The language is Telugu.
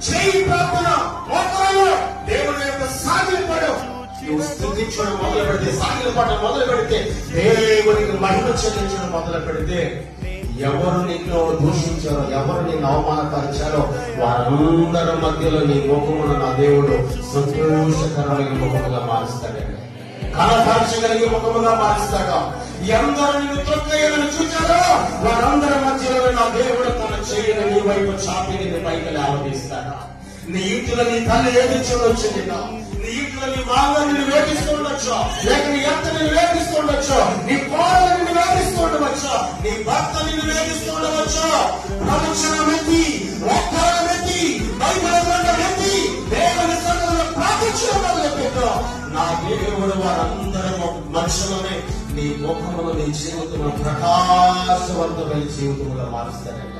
చేయి ప్రార్థన, మోకాలు దేవుని యొక్క సాగిలపడు. నువ్వు స్థుతించడం మొదలు పెడితే, సాగిలపడడం మొదలు పెడితే, దేవునికి మహిమ చెల్లించడం మొదలు పెడితే, ఎవరు నిన్ను దూషించారో, ఎవరు నిన్ను అవమానపరిచారో వారందరి మధ్యలో నీ ముఖమును నా దేవుడు సంతోషకరమైన ముఖముగా మారుస్తాడండి. కనపరచగలిగే ముఖముగా మారుస్తాడు. ఎందరూ నిన్ను తొక్కేయాలని చూచారో వారందరి మధ్యలో నా దేవుడు తన చెయ్యిని నీ వైపు చాపి నిన్ను పైకి లేవదీస్తాడు. నీ ఇంటిలో నీ తల్లి వేధించవచ్చు, నీ ఇంటిలో నీ మామ నిన్ను వేధిస్తుండొచ్చు, లేక నీ అత్త నిన్ను వేధిస్తుండొచ్చు, నీ కోడలు నిన్ను వేధిస్తుండవచ్చు, నీ భర్త నిన్ను వేధిస్తుండవచ్చు. ప్రవచనం ఎత్తి, వాగ్దానం ఎత్తి, బైబిల్ గ్రంథం ఎత్తి దేవుని సన్నిధిలో ప్రార్థించడం మొదలుపెట్టు. నా దేవుడు వారందరి మనుషులనే నీ ముఖమును, నీ జీవితంలో ప్రకాశవంతమైన జీవితంలో మారుస్తాడంట.